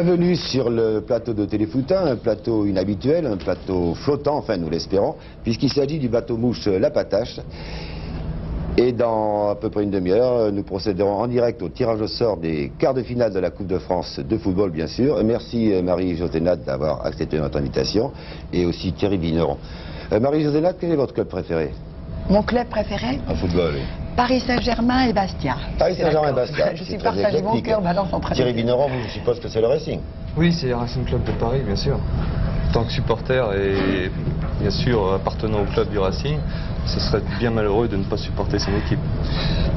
Bienvenue sur le plateau de Téléfoutin, un plateau inhabituel, un plateau flottant, enfin nous l'espérons, puisqu'il s'agit du bateau mouche La Patache. Et dans à peu près une demi-heure, nous procéderons en direct au tirage au sort des quarts de finale de la Coupe de France de football, bien sûr. Merci Marie-Josée Nat d'avoir accepté notre invitation, et aussi Thierry Vigneron. Marie-Josée Nat, quel est votre club préféré? Mon club préféré? En football, oui. Paris Saint-Germain et Bastia. Paris Saint-Germain et Bastia. Je suis partagé mon cœur maintenant son préféré. Thierry Vigneron, je suppose que c'est le Racing. Oui, c'est le Racing Club de Paris, bien sûr. En tant que supporter et bien sûr appartenant au club du Racing, ce serait bien malheureux de ne pas supporter son équipe.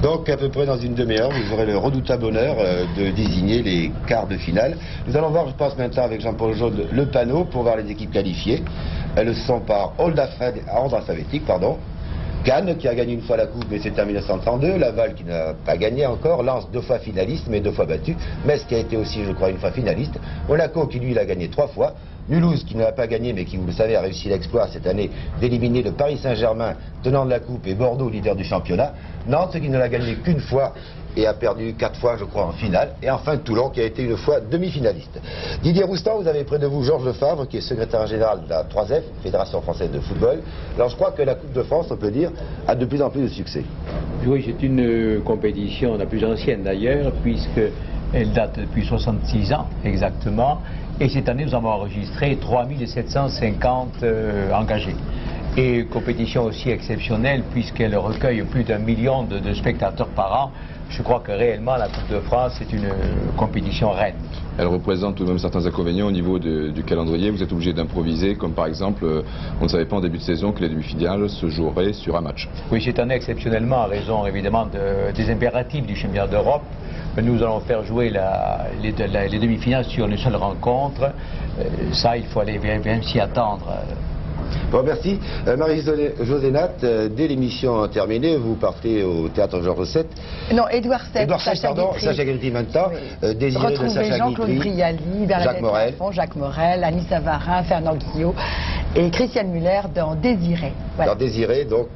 Donc à peu près dans une demi-heure, vous aurez le redoutable honneur de désigner les quarts de finale. Nous allons voir, je pense maintenant avec Jean-Paul Jaude, le panneau pour voir les équipes qualifiées. Elles sont par ordre alphabétique, pardon. Cannes qui a gagné une fois la coupe mais c'était en 1932, Laval qui n'a pas gagné encore, Lens 2 fois finaliste mais 2 fois battu, Metz qui a été aussi je crois une fois finaliste, Monaco qui lui l'a gagné 3 fois, Mulhouse qui ne l'a pas gagné mais qui vous le savez a réussi l'exploit cette année d'éliminer le Paris Saint-Germain tenant de la coupe et Bordeaux leader du championnat, Nantes qui ne l'a gagné qu'une fois et a perdu 4 fois je crois en finale, et enfin Toulon qui a été une fois demi-finaliste. Didier Roustan, vous avez près de vous Georges Lefebvre qui est secrétaire général de la 3F, Fédération Française de Football. Alors je crois que la Coupe de France, on peut dire, a de plus en plus de succès. Oui, c'est une compétition la plus ancienne d'ailleurs, puisqu'elle date depuis 66 ans exactement, et cette année nous avons enregistré 3750 engagés. Et compétition aussi exceptionnelle puisqu'elle recueille plus d'1 million de spectateurs par an. Je crois que réellement la Coupe de France est une compétition reine. Elle représente tout de même certains inconvénients au niveau du calendrier. Vous êtes obligé d'improviser, comme par exemple, on ne savait pas en début de saison que les demi-finales se joueraient sur un match. Oui, cette année exceptionnellement, à raison évidemment des impératifs du championnat d'Europe. Nous allons faire jouer les demi-finales sur une seule rencontre. Ça, il faut aller bien s'y attendre. Bon, merci. Marie-Josée Nat, dès l'émission terminée, vous partez au théâtre Georges VII. Non, Édouard VII, Sacha Guitry maintenant, oui. Désiré de Sacha Jean-Claude Brialy, Jacques Morel, Annie Savarin, Fernand Guillot et Christiane Muller dans Désiré. Voilà. Dans Désiré, donc,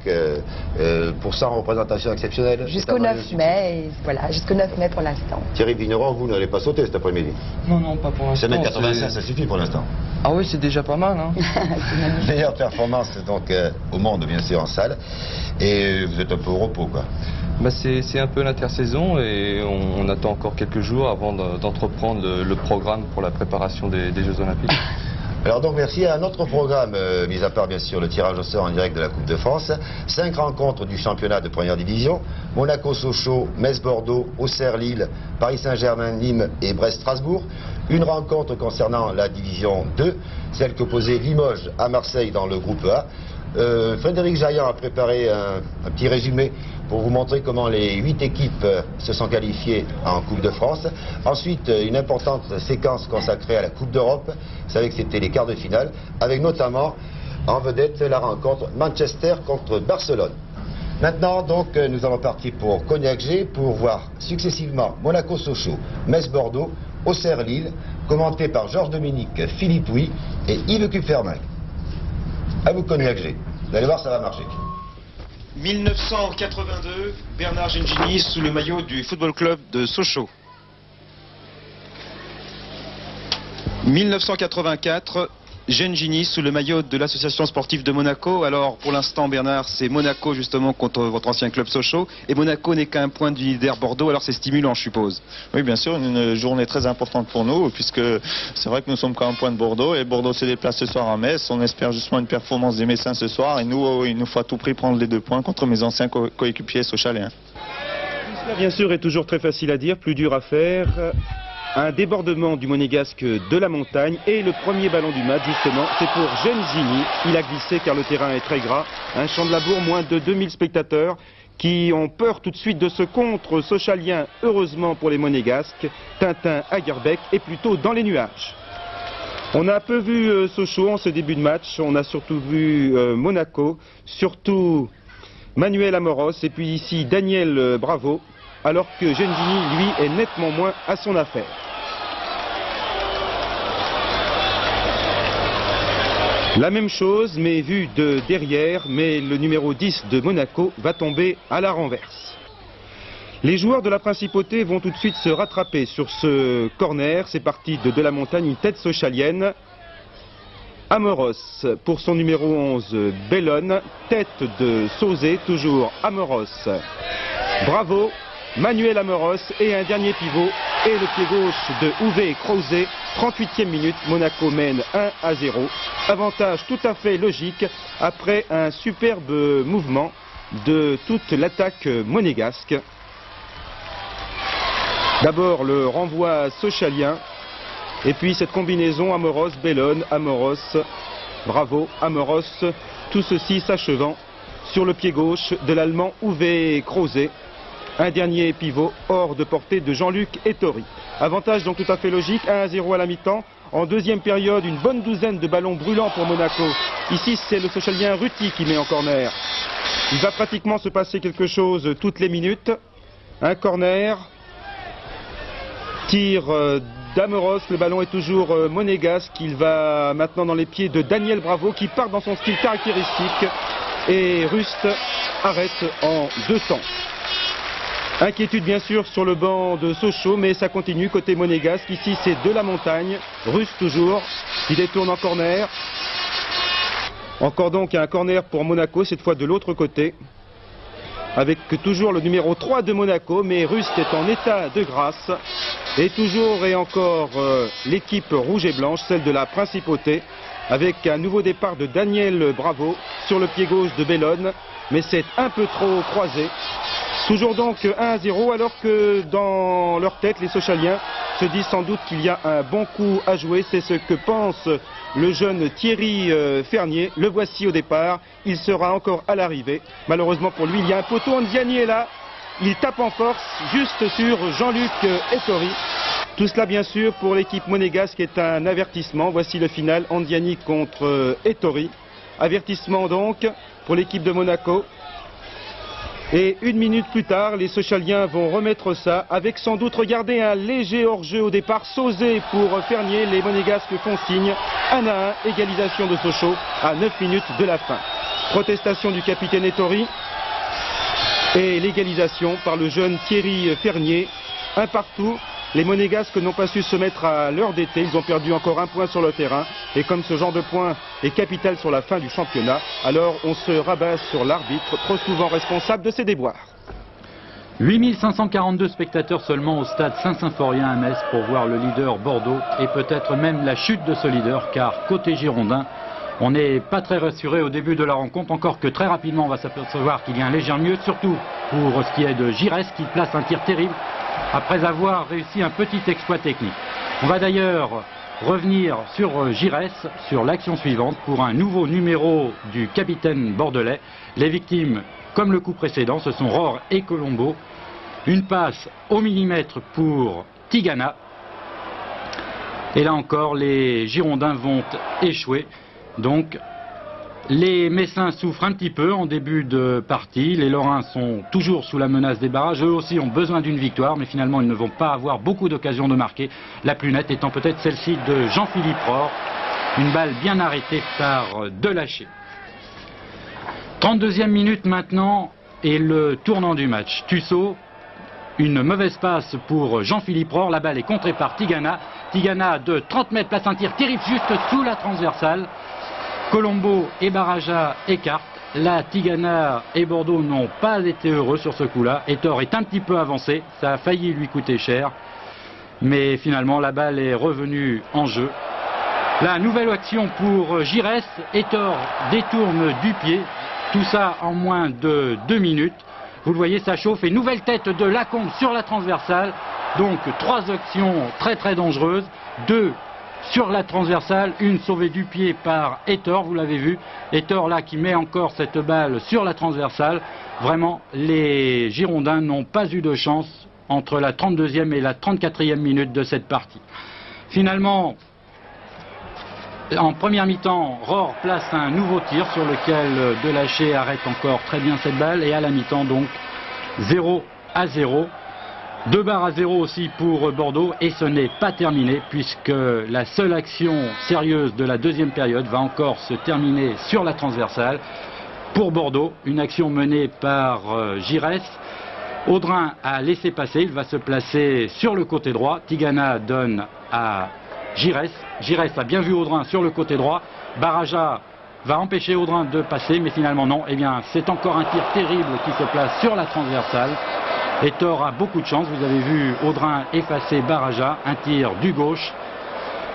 pour 100 représentations exceptionnelles. Jusqu'au 9 mai, et voilà, jusqu'au 9 mai pour l'instant. Thierry Vigneron, vous n'allez pas sauter cet après-midi? Non, non, pas pour l'instant. 1m85, ça suffit pour l'instant. Ah oui, c'est déjà pas mal, hein. Meilleure performance donc au monde bien sûr en salle, et vous êtes un peu au repos quoi. Bah c'est un peu l'intersaison et on attend encore quelques jours avant d'entreprendre le programme pour la préparation des Jeux Olympiques. Alors donc merci à un autre programme, mis à part bien sûr le tirage au sort en direct de la Coupe de France, 5 rencontres du championnat de première division, Monaco-Sochaux, Metz-Bordeaux, Auxerre-Lille, Paris Saint-Germain, Nîmes et Brest-Strasbourg, une rencontre concernant la division 2, celle qu'opposait Limoges à Marseille dans le groupe A. Frédéric Jaillant a préparé un petit résumé pour vous montrer comment les 8 équipes se sont qualifiées en Coupe de France. Ensuite, une importante séquence consacrée à la Coupe d'Europe. Vous savez que c'était les quarts de finale, avec notamment en vedette la rencontre Manchester contre Barcelone. Maintenant, donc, nous allons partir pour Cognac-G pour voir successivement Monaco-Sochaux, Metz-Bordeaux, Auxerre-Lille, commenté par Georges Dominique, Philippe Huy et Yves Kupferman. À vous Cognac-G. Vous allez voir, ça va marcher. 1982, Bernard Gengini sous le maillot du Football Club de Sochaux. 1984, Gengini sous le maillot de l'association sportive de Monaco. Alors pour l'instant Bernard, c'est Monaco justement contre votre ancien club Sochaux. Et Monaco n'est qu'à un point du leader Bordeaux, alors c'est stimulant je suppose. Oui bien sûr, une journée très importante pour nous, puisque c'est vrai que nous sommes qu'à un point de Bordeaux. Et Bordeaux se déplace ce soir à Metz. On espère justement une performance des Messins ce soir. Et nous, il nous faut à tout prix prendre les 2 points contre mes anciens coéquipiers sochaléens. Cela bien sûr est toujours très facile à dire, plus dur à faire. Un débordement du Monégasque de la montagne et le premier ballon du match justement c'est pour Gengini. Il a glissé car le terrain est très gras. Un champ de labour, moins de 2000 spectateurs qui ont peur tout de suite de ce contre sochalien. Heureusement pour les Monégasques, Tintin Agerbeck est plutôt dans les nuages. On a peu vu Sochaux en ce début de match, on a surtout vu Monaco, surtout Manuel Amoros et puis ici Daniel Bravo, alors que Gengini lui est nettement moins à son affaire. La même chose, mais vue de derrière, mais le numéro 10 de Monaco va tomber à la renverse. Les joueurs de la Principauté vont tout de suite se rattraper sur ce corner. C'est parti de la Montagne, une tête sochalienne. Amoros pour son numéro 11, Bellone. Tête de Sauzé, toujours Amoros. Bravo, Manuel Amoros. Et un dernier pivot. Et le pied gauche de Uwe Krause. 38e minute, Monaco mène 1-0. Avantage tout à fait logique après un superbe mouvement de toute l'attaque monégasque. D'abord le renvoi sochalien, et puis cette combinaison Amoros, Bellone, Amoros, bravo, Amoros, tout ceci s'achevant sur le pied gauche de l'Allemand Uwe Krause. Un dernier pivot hors de portée de Jean-Luc Ettori. Avantage donc tout à fait logique, 1-0 à la mi-temps. En deuxième période, une bonne douzaine de ballons brûlants pour Monaco. Ici, c'est le Sochalien Ruti qui met en corner. Il va pratiquement se passer quelque chose toutes les minutes. Un corner. Tir d'Amoros, le ballon est toujours monégasque. Il va maintenant dans les pieds de Daniel Bravo qui part dans son style caractéristique. Et Rust arrête en 2 temps. Inquiétude bien sûr sur le banc de Sochaux, mais ça continue côté monégasque. Ici c'est de la Montagne, Rust toujours, qui détourne en corner. Encore donc un corner pour Monaco, cette fois de l'autre côté. Avec toujours le numéro 3 de Monaco, mais Rust est en état de grâce. Et toujours et encore l'équipe rouge et blanche, celle de la Principauté, avec un nouveau départ de Daniel Bravo sur le pied gauche de Bellone, mais c'est un peu trop croisé. Toujours donc 1-0, alors que dans leur tête, les Sochaliens se disent sans doute qu'il y a un bon coup à jouer. C'est ce que pense le jeune Thierry Fernier. Le voici au départ, il sera encore à l'arrivée. Malheureusement pour lui, il y a un poteau, Andiani est là. Il tape en force, juste sur Jean-Luc Ettori. Tout cela bien sûr pour l'équipe monégasque est un avertissement. Voici le final, Andiani contre Ettori. Avertissement donc pour l'équipe de Monaco. Et 1 minute plus tard, les Sochaliens vont remettre ça avec sans doute, regardez, un léger hors-jeu au départ. Sauzé pour Fernier, les Monégasques font signe. 1-1, égalisation de Sochaux à 9 minutes de la fin. Protestation du capitaine Ettori et l'égalisation par le jeune Thierry Fernier. 1 partout. Les Monégasques n'ont pas su se mettre à l'heure d'été, ils ont perdu encore 1 point sur le terrain. Et comme ce genre de point est capital sur la fin du championnat, alors on se rabat sur l'arbitre, trop souvent responsable de ces déboires. 8542 spectateurs seulement au stade Saint-Symphorien à Metz pour voir le leader Bordeaux et peut-être même la chute de ce leader, car côté girondin, on n'est pas très rassuré au début de la rencontre, encore que très rapidement on va s'apercevoir qu'il y a un léger mieux, surtout pour ce qui est de Giresse qui place un tir terrible après avoir réussi un petit exploit technique. On va d'ailleurs revenir sur Giresse, sur l'action suivante, pour un nouveau numéro du capitaine bordelais. Les victimes, comme le coup précédent, ce sont Rohr et Colombo. Une passe au millimètre pour Tigana. Et là encore, les Girondins vont échouer. Donc, les Messins souffrent un petit peu en début de partie. Les Lorrains sont toujours sous la menace des barrages. Eux aussi ont besoin d'une victoire, mais finalement ils ne vont pas avoir beaucoup d'occasions de marquer. La plus nette étant peut-être celle-ci de Jean-Philippe Rohr. Une balle bien arrêtée par Delachée. 32e minute maintenant et le tournant du match. Tussaud, une mauvaise passe pour Jean-Philippe Rohr. La balle est contrée par Tigana. Tigana de 30 mètres place un tir terrible juste sous la transversale. Colombo et Baraja écartent. Là, Tigana et Bordeaux n'ont pas été heureux sur ce coup-là. Ettor est un petit peu avancé. Ça a failli lui coûter cher. Mais finalement, la balle est revenue en jeu. Là, nouvelle action pour Giresse. Ettor détourne du pied. Tout ça en moins de 2 minutes. Vous le voyez, ça chauffe. Et nouvelle tête de Lacombe sur la transversale. Donc, 3 actions très très dangereuses. 2 sur la transversale, une sauvée du pied par Ettor, vous l'avez vu. Ettor là qui met encore cette balle sur la transversale. Vraiment, les Girondins n'ont pas eu de chance entre la 32e et la 34e minute de cette partie. Finalement, en première mi-temps, Rohr place un nouveau tir sur lequel Delachée arrête encore très bien cette balle. Et à la mi-temps, donc, 0-0. 2-0 aussi pour Bordeaux, et ce n'est pas terminé puisque la seule action sérieuse de la deuxième période va encore se terminer sur la transversale pour Bordeaux. Une action menée par Giresse Audrin a laissé passer, il va se placer sur le côté droit. Tigana donne à Giresse. Giresse a bien vu Audrin sur le côté droit. Baraja va empêcher Audrin de passer, mais finalement non. Eh bien, c'est encore un tir terrible qui se place sur la transversale. Et Thor a beaucoup de chance. Vous avez vu Audrin effacer Baraja. Un tir du gauche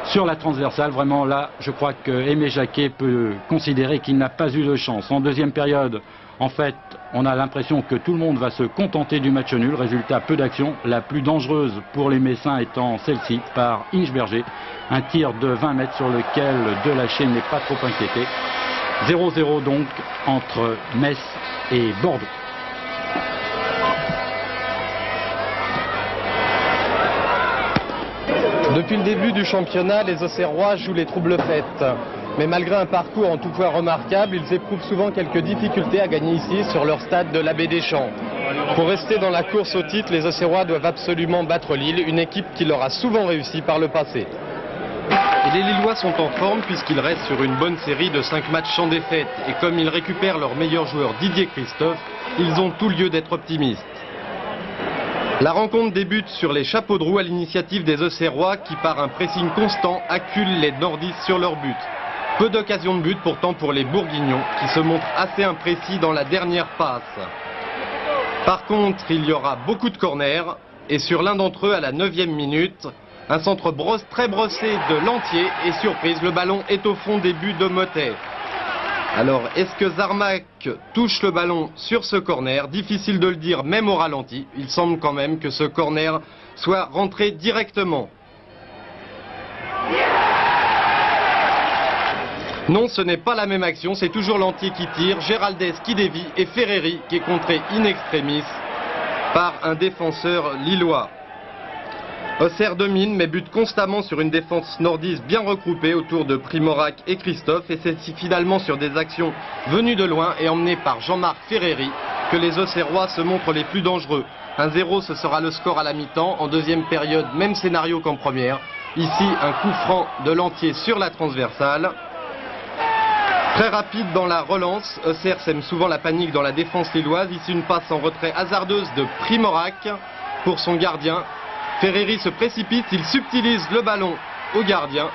sur la transversale. Vraiment là, je crois que Aimé Jacquet peut considérer qu'il n'a pas eu de chance. En deuxième période, en fait, on a l'impression que tout le monde va se contenter du match nul. Résultat, peu d'action. La plus dangereuse pour les Messins étant celle-ci par Inchberger. Un tir de 20 mètres sur lequel Delachaise n'est pas trop inquiété. 0-0 donc entre Metz et Bordeaux. Depuis le début du championnat, les Auxerrois jouent les troubles fêtes. Mais malgré un parcours en tout point remarquable, ils éprouvent souvent quelques difficultés à gagner ici sur leur stade de l'Abbé des Champs. Pour rester dans la course au titre, les Auxerrois doivent absolument battre Lille, une équipe qui leur a souvent réussi par le passé. Et les Lillois sont en forme puisqu'ils restent sur une bonne série de 5 matchs sans défaite. Et comme ils récupèrent leur meilleur joueur Didier Christophe, ils ont tout lieu d'être optimistes. La rencontre débute sur les chapeaux de roue à l'initiative des Auxerrois qui, par un pressing constant, acculent les nordistes sur leur but. Peu d'occasions de but pourtant pour les Bourguignons qui se montrent assez imprécis dans la dernière passe. Par contre, il y aura beaucoup de corners et sur l'un d'entre eux à la 9e minute, un centre très brossé de Lantier et surprise, le ballon est au fond des buts de Motet. Alors, est-ce que Zarmac touche le ballon sur ce corner? Difficile de le dire même au ralenti. Il semble quand même que ce corner soit rentré directement. Non, ce n'est pas la même action, c'est toujours Lantier qui tire, Géraldès qui dévie et Ferreri qui est contré in extremis par un défenseur lillois. Auxerre domine mais bute constamment sur une défense nordiste bien regroupée autour de Primorac et Christophe, et c'est finalement sur des actions venues de loin et emmenées par Jean-Marc Ferreri que les Auxerrois se montrent les plus dangereux. 1-0, ce sera le score à la mi-temps. En deuxième période, même scénario qu'en première. Ici, un coup franc de Lantier sur la transversale. Très rapide dans la relance, Auxerre sème souvent la panique dans la défense lilloise. Ici, une passe en retrait hasardeuse de Primorac pour son gardien. Ferreri se précipite, il subtilise le ballon au gardien,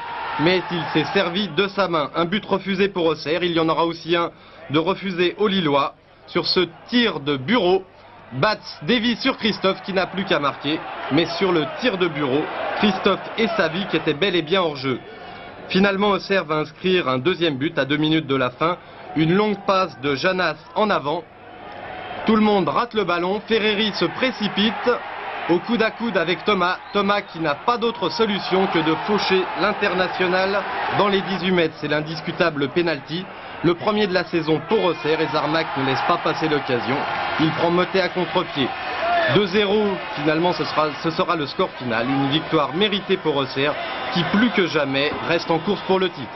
mais il s'est servi de sa main. Un but refusé pour Auxerre, il y en aura aussi un de refusé aux Lillois. Sur ce tir de Bureau, Batz dévie sur Christophe qui n'a plus qu'à marquer, mais sur le tir de Bureau, Christophe et Savy qui étaient bel et bien hors jeu. Finalement, Auxerre va inscrire un deuxième but à 2 minutes de la fin. Une longue passe de Janas en avant. Tout le monde rate le ballon, Ferreri se précipite. Au coude à coude avec Thomas. Thomas qui n'a pas d'autre solution que de faucher l'international dans les 18 mètres. C'est l'indiscutable penalty. Le premier de la saison pour Auxerre et Zarmac ne laisse pas passer l'occasion. Il prend Motet à contre-pied. 2-0, finalement ce sera le score final. Une victoire méritée pour Auxerre qui plus que jamais reste en course pour le titre.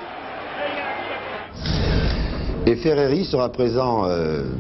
Et Ferreri sera présent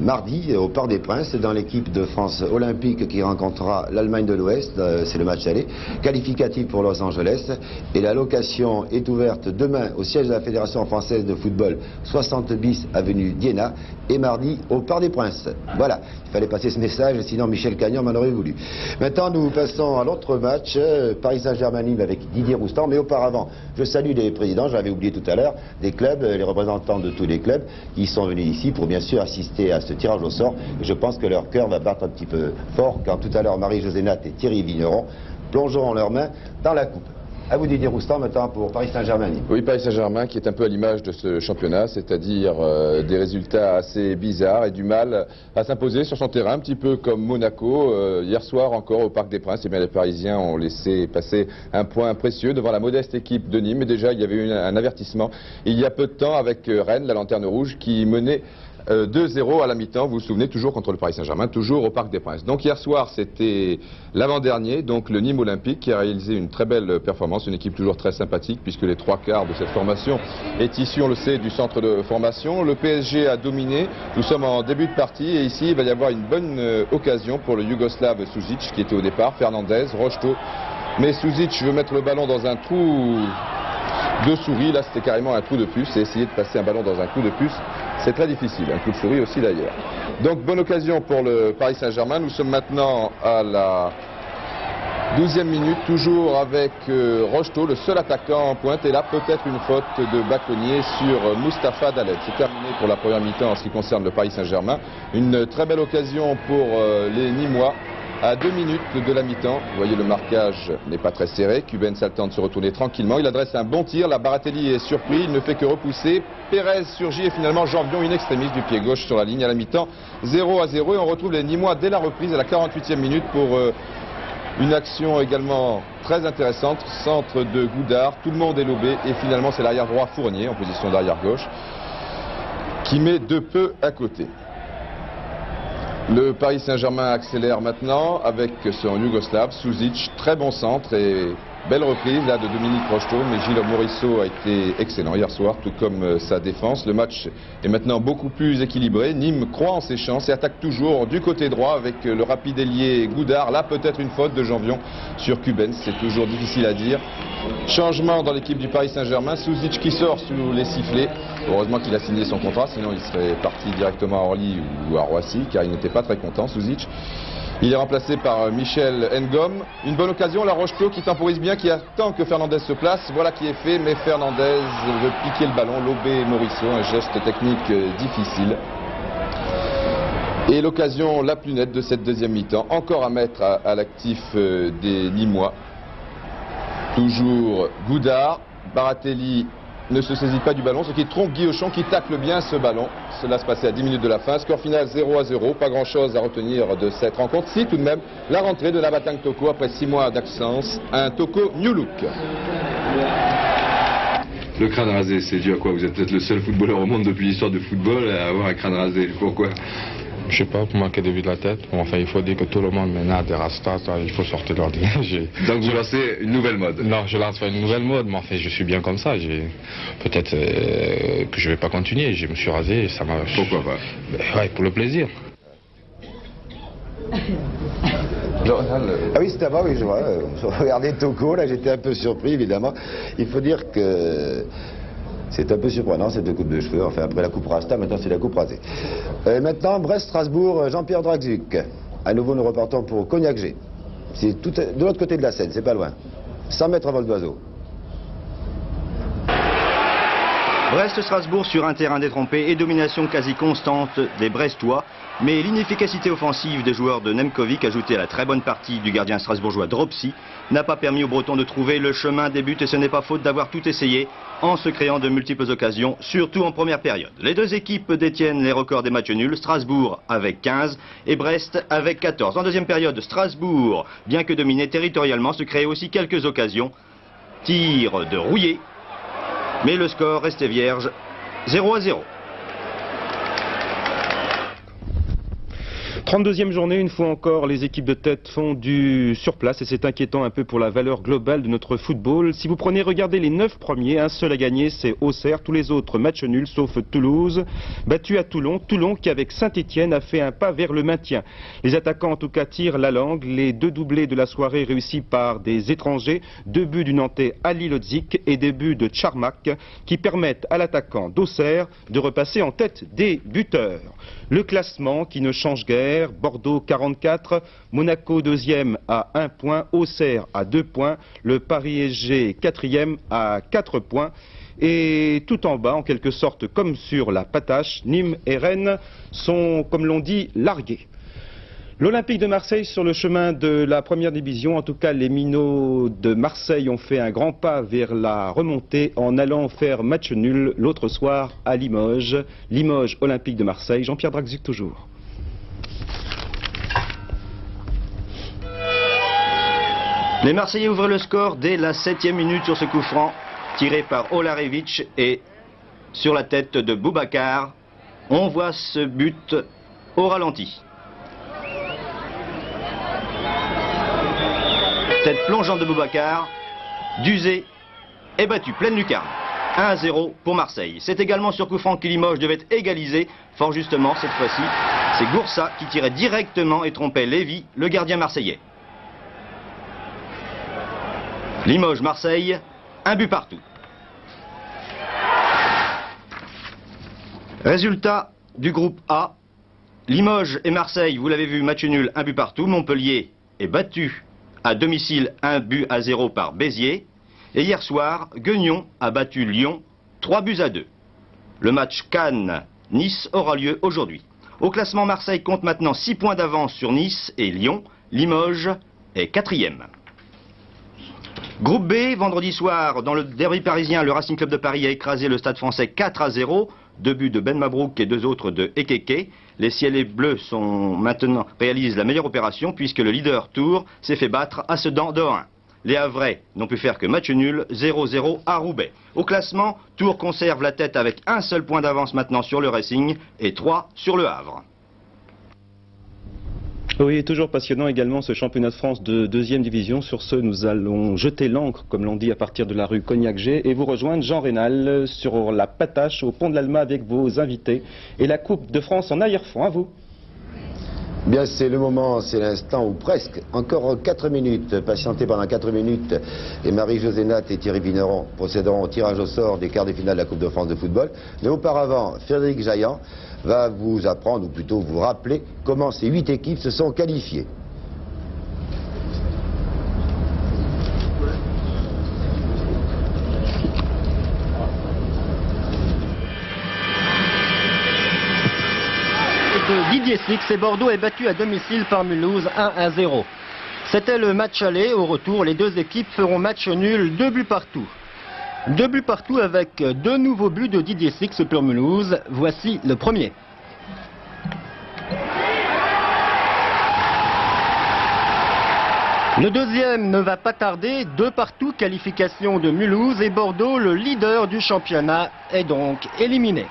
mardi au Parc des Princes dans l'équipe de France olympique qui rencontrera l'Allemagne de l'Ouest. C'est le match aller, qualificatif pour Los Angeles. Et la location est ouverte demain au siège de la Fédération française de football, 60 bis avenue d'Iéna, et mardi au Parc des Princes. Voilà, il fallait passer ce message, sinon Michel Cagnan m'en aurait voulu. Maintenant, nous passons à l'autre match, Paris Saint-Germain-Nîmes avec Didier Roustan. Mais auparavant, je salue les présidents, j'avais oublié tout à l'heure, des clubs, les représentants de tous les clubs. Ils sont venus ici pour bien sûr assister à ce tirage au sort. Et je pense que leur cœur va battre un petit peu fort quand tout à l'heure Marie-Josée Nat et Thierry Vigneron plongeront leurs mains dans la coupe. À vous Didier Roustan maintenant pour Paris Saint-Germain. Oui, Paris Saint-Germain qui est un peu à l'image de ce championnat, c'est-à-dire des résultats assez bizarres et du mal à s'imposer sur son terrain, un petit peu comme Monaco. Hier soir encore au Parc des Princes, eh bien, les Parisiens ont laissé passer un point précieux devant la modeste équipe de Nîmes. Et déjà, il y avait eu un avertissement il y a peu de temps avec Rennes, la Lanterne Rouge, qui menait 2-0 à la mi-temps, vous vous souvenez, toujours contre le Paris Saint-Germain, toujours au Parc des Princes. Donc hier soir, c'était l'avant-dernier, donc le Nîmes Olympique qui a réalisé une très belle performance, une équipe toujours très sympathique puisque les 3/4 de cette formation est issue, on le sait, du centre de formation. Le PSG a dominé, nous sommes en début de partie et ici il va y avoir une bonne occasion pour le Yougoslave Suzic qui était au départ, Fernandez, Rocheteau. Mais Suzic veut mettre le ballon dans un trou de souris, là c'était carrément un trou de puce, et essayer de passer un ballon dans un trou de puce, c'est très difficile, un coup de souris aussi d'ailleurs. Donc bonne occasion pour le Paris Saint-Germain. Nous sommes maintenant à la 12e minute, toujours avec Rocheteau, le seul attaquant en pointe. Et là, peut-être une faute de Bacconnier sur Moustapha Dalet. C'est terminé pour la première mi-temps en ce qui concerne le Paris Saint-Germain. Une très belle occasion pour les Nîmois. À 2 minutes de la mi-temps, vous voyez le marquage n'est pas très serré. Cubens a le temps de se retourner tranquillement. Il adresse un bon tir. La Baratelli est surpris. Il ne fait que repousser. Pérez surgit et finalement Janvion in extremis du pied gauche sur la ligne à la mi-temps. 0-0 et on retrouve les Nîmois dès la reprise à la 48e minute pour une action également très intéressante. Centre de Goudard. Tout le monde est lobé et finalement c'est l'arrière droit Fournier en position d'arrière gauche qui met de peu à côté. Le Paris Saint-Germain accélère maintenant avec son Yougoslave, Suzic, très bon centre et belle reprise là de Dominique Rocheteau, mais Gilles Morisseau a été excellent hier soir, tout comme sa défense. Le match est maintenant beaucoup plus équilibré. Nîmes croit en ses chances et attaque toujours du côté droit avec le rapide ailier Goudard. Là peut-être une faute de Janvion sur Cubens, c'est toujours difficile à dire. Changement dans l'équipe du Paris Saint-Germain, Suzic qui sort sous les sifflets. Heureusement qu'il a signé son contrat, sinon il serait parti directement à Orly ou à Roissy, car il n'était pas très content, Suzic. Il est remplacé par Michel Ngom. Une bonne occasion, la Rocheteau qui temporise bien, qui attend que Fernandez se place. Voilà qui est fait, mais Fernandez veut piquer le ballon, lober Morisseau, un geste technique difficile. Et l'occasion la plus nette de cette deuxième mi-temps, encore à mettre à l'actif des Nîmois. Toujours Goudard, Baratelli ne se saisit pas du ballon, ce qui trompe Guillochon qui tacle bien ce ballon. Cela se passait à 10 minutes de la fin. Score final 0-0. Pas grand chose à retenir de cette rencontre. Si tout de même la rentrée de Nabatang Toko après 6 mois d'absence. Un Toko New Look. Le crâne rasé, c'est dû à quoi? Vous êtes peut-être le seul footballeur au monde depuis l'histoire du football à avoir un crâne rasé. Pourquoi? Je sais pas, pour manquer de vue de la tête. Bon, enfin, il faut dire que tout le monde maintenant a des rastas, il faut sortir de l'ordinaire. Donc vous lancez une nouvelle mode? Non, je lance pas une nouvelle mode, mais en fait, je suis bien comme ça. Peut-être que je vais pas continuer. Je me suis rasé et ça m'a... Pourquoi pas? Ouais, pour le plaisir. Ah oui, c'est avant, oui, je vois. Regardez Toko, là, j'étais un peu surpris, évidemment. Il faut dire que... c'est un peu surprenant cette coupe de cheveux, enfin après la coupe rasta, maintenant c'est la coupe rasée. Maintenant, Brest-Strasbourg, Jean-Pierre Dragzuc. À nouveau, nous repartons pour Cognac-G. C'est tout de l'autre côté de la Seine, c'est pas loin. 100 mètres à vol d'oiseau. Brest-Strasbourg sur un terrain détrempé et domination quasi constante des Brestois. Mais l'inefficacité offensive des joueurs de Nemkovic, ajoutée à la très bonne partie du gardien strasbourgeois Dropsy, n'a pas permis aux Bretons de trouver le chemin des buts et ce n'est pas faute d'avoir tout essayé en se créant de multiples occasions, surtout en première période. Les deux équipes détiennent les records des matchs nuls, Strasbourg avec 15 et Brest avec 14. En deuxième période, Strasbourg, bien que dominé territorialement, se crée aussi quelques occasions. Tir de Rouillé, mais le score restait vierge, 0-0. 32e journée, une fois encore, les équipes de tête font du surplace et c'est inquiétant un peu pour la valeur globale de notre football. Si vous prenez, regardez les 9 premiers, un seul à gagner, c'est Auxerre. Tous les autres matchs nuls, sauf Toulouse, battu à Toulon. Toulon qui, avec Saint-Étienne, a fait un pas vers le maintien. Les attaquants, en tout cas, tirent la langue. Les deux doublés de la soirée réussis par des étrangers. 2 buts du Nantais Ali Lodzik et des buts de Tcharmak qui permettent à l'attaquant d'Auxerre de repasser en tête des buteurs. Le classement qui ne change guère. Bordeaux 44, Monaco 2e à 1 point, Auxerre à 2 points, le Paris SG 4e à 4 points. Et tout en bas, en quelque sorte comme sur la patache, Nîmes et Rennes sont, comme l'on dit, largués. L'Olympique de Marseille sur le chemin de la première division, en tout cas les Minots de Marseille ont fait un grand pas vers la remontée en allant faire match nul l'autre soir à Limoges. Limoges, Olympique de Marseille, Jean-Pierre Dragzuc toujours. Les Marseillais ouvrent le score dès la 7e minute sur ce coup franc, tiré par Olarevic et sur la tête de Boubacar. On voit ce but au ralenti. Tête plongeante de Boubacar, Duzé est battu, pleine lucarne. 1-0 pour Marseille. C'est également sur coup franc que Limoges devait égaliser. Fort justement, cette fois-ci, c'est Goursat qui tirait directement et trompait Lévy, le gardien marseillais. Limoges-Marseille, un but partout. Résultat du groupe A. Limoges et Marseille, vous l'avez vu, match nul, 1 but partout. Montpellier est battu à domicile 1-0 par Béziers. Et hier soir, Guignon a battu Lyon 3-2. Le match Cannes-Nice aura lieu aujourd'hui. Au classement, Marseille compte maintenant 6 points d'avance sur Nice et Lyon. Limoges est 4e. Groupe B, vendredi soir, dans le derby parisien, le Racing Club de Paris a écrasé le Stade Français 4-0. 2 buts de Ben Mabrouk et 2 autres de Ekeke. Les ciels et bleus réalisent la meilleure opération puisque le leader Tours s'est fait battre à Sedan de 1. Les Havrais n'ont pu faire que match nul, 0-0 à Roubaix. Au classement, Tours conserve la tête avec un seul point d'avance maintenant sur le Racing et 3 sur le Havre. Oui, toujours passionnant également ce championnat de France de 2e division. Sur ce, nous allons jeter l'encre, comme l'on dit, à partir de la rue Cognac-G et vous rejoindre, Jean Rénal, sur la Patache au Pont de l'Alma avec vos invités et la Coupe de France en arrière-fond. À vous. Bien, c'est le moment, c'est l'instant ou presque. Encore 4 minutes, patientez pendant 4 minutes. Et Marie-Josée Nat et Thierry Vigneron procéderont au tirage au sort des quarts de finale de la Coupe de France de football. Mais auparavant, Frédéric Jaillant va vous apprendre, ou plutôt vous rappeler, comment ces 8 équipes se sont qualifiées. Didier Six et Bordeaux est battu à domicile par Mulhouse 1-0. C'était le match aller. Au retour, les deux équipes feront match nul, 2 buts partout. 2 buts partout avec 2 nouveaux buts de Didier Six pour Mulhouse. Voici le premier. Le deuxième ne va pas tarder, 2 partout, qualification de Mulhouse et Bordeaux, le leader du championnat, est donc éliminé.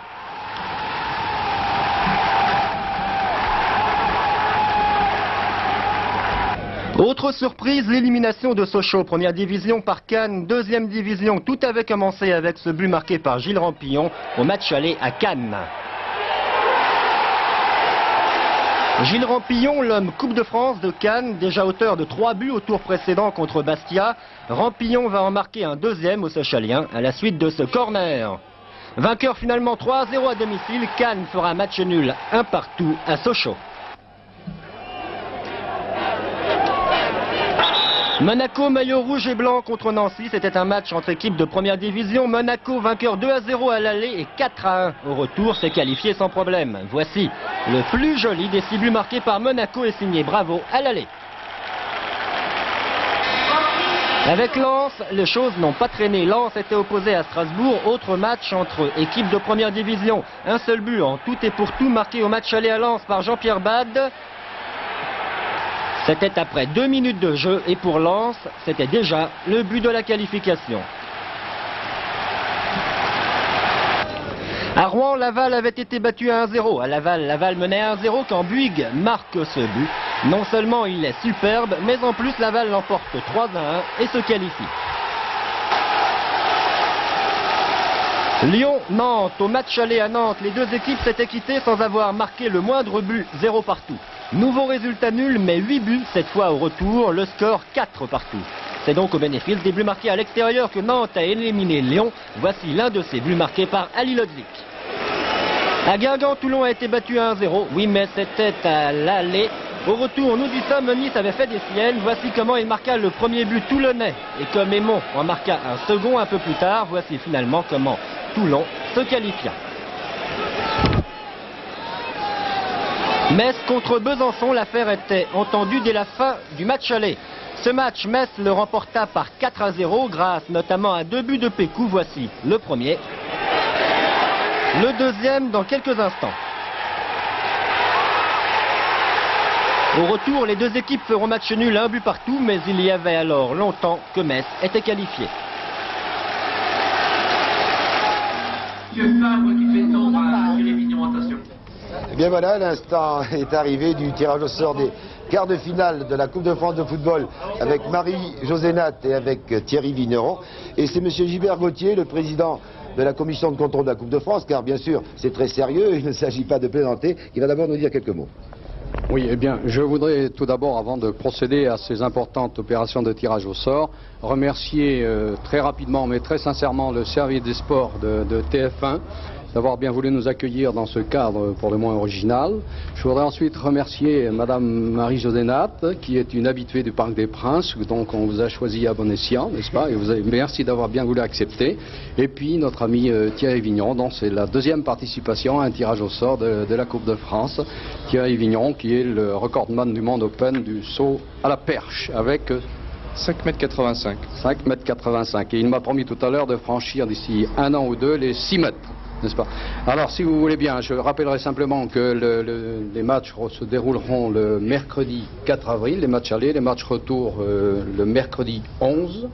Autre surprise, l'élimination de Sochaux, première division par Cannes, deuxième division. Tout avait commencé avec ce but marqué par Gilles Rampillon au match aller à Cannes. Gilles Rampillon, l'homme Coupe de France de Cannes, déjà auteur de 3 buts au tour précédent contre Bastia. Rampillon va en marquer un deuxième aux Sochaliens à la suite de ce corner. Vainqueur finalement 3-0 à domicile, Cannes fera match nul 1 partout à Sochaux. Monaco, maillot rouge et blanc contre Nancy, c'était un match entre équipes de première division. Monaco, vainqueur 2-0 à l'aller et 4-1 au retour, s'est qualifié sans problème. Voici le plus joli des 6 buts marqués par Monaco et signé Bravo à l'aller. Avec Lens, les choses n'ont pas traîné. Lens était opposé à Strasbourg, autre match entre équipes de première division. Un seul but en tout et pour tout marqué au match aller à Lens par Jean-Pierre Bade. C'était après 2 minutes de jeu et pour Lens, c'était déjà le but de la qualification. À Rouen, Laval avait été battu à 1-0. À Laval menait à 1-0 quand Bouygues marque ce but. Non seulement il est superbe, mais en plus Laval l'emporte 3-1 et se qualifie. Lyon-Nantes, au match aller à Nantes, les deux équipes s'étaient quittées sans avoir marqué le moindre but, 0 partout. Nouveau résultat nul, mais 8 buts cette fois au retour, le score 4 partout. C'est donc au bénéfice des buts marqués à l'extérieur que Nantes a éliminé Lyon. Voici l'un de ces buts marqués par Ali Lodzik. À Guingamp, Toulon a été battu à 1-0. Oui, mais c'était à l'aller. Au retour, nous dit ça, Meunier avait fait des siennes. Voici comment il marqua le premier but toulonnais. Et comme Aymon en marqua un second un peu plus tard, voici finalement comment Toulon se qualifia. Metz contre Besançon, l'affaire était entendue dès la fin du match aller. Ce match, Metz le remporta par 4-0 grâce notamment à 2 buts de Pécou. Voici le premier. Le deuxième dans quelques instants. Au retour, les deux équipes feront match nul, 1 but partout, mais il y avait alors longtemps que Metz était qualifié. Et bien voilà, l'instant est arrivé du tirage au sort des quarts de finale de la Coupe de France de football avec Marie-Josée Nat et avec Thierry Vigneron. Et c'est M. Gilbert Gauthier, le président de la commission de contrôle de la Coupe de France, car bien sûr c'est très sérieux, il ne s'agit pas de plaisanter, qui va d'abord nous dire quelques mots. Oui, eh bien, je voudrais tout d'abord, avant de procéder à ces importantes opérations de tirage au sort, remercier très rapidement, mais très sincèrement, le service des sports de TF1, d'avoir bien voulu nous accueillir dans ce cadre pour le moins original. Je voudrais ensuite remercier Madame Marie-Josée Nat, qui est une habituée du Parc des Princes, donc on vous a choisi à bon escient, n'est-ce pas? Et merci d'avoir bien voulu accepter. Et puis notre ami Thierry Vigneron, dont c'est la deuxième participation à un tirage au sort de la Coupe de France. Thierry Vigneron, qui est le recordman du monde open du saut à la perche, avec 5,85 m. 5,85 m. Et il m'a promis tout à l'heure de franchir d'ici 1 an ou 2 les 6 mètres, n'est-ce pas? Alors, si vous voulez bien, je rappellerai simplement que les matchs se dérouleront le mercredi 4 avril, les matchs allés, les matchs retour le mercredi 11.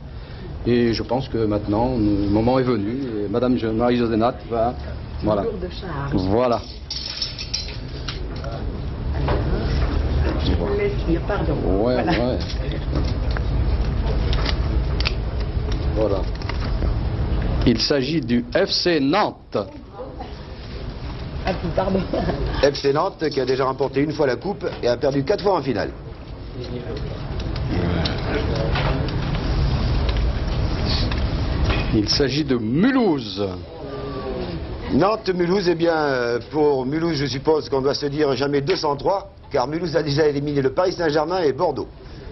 Et je pense que maintenant, le moment est venu. Et Madame Marie-Josée Nat va... Voilà. Voilà. Je vous laisse dire, pardon. Ouais, voilà. Ouais. Voilà. Il s'agit du FC Nantes. Ah, pardon. FC Nantes qui a déjà remporté une fois la coupe et a perdu 4 fois en finale. Il s'agit de Mulhouse. Nantes-Mulhouse, eh bien, pour Mulhouse, je suppose qu'on doit se dire jamais 203, car Mulhouse a déjà éliminé le Paris Saint-Germain et Bordeaux.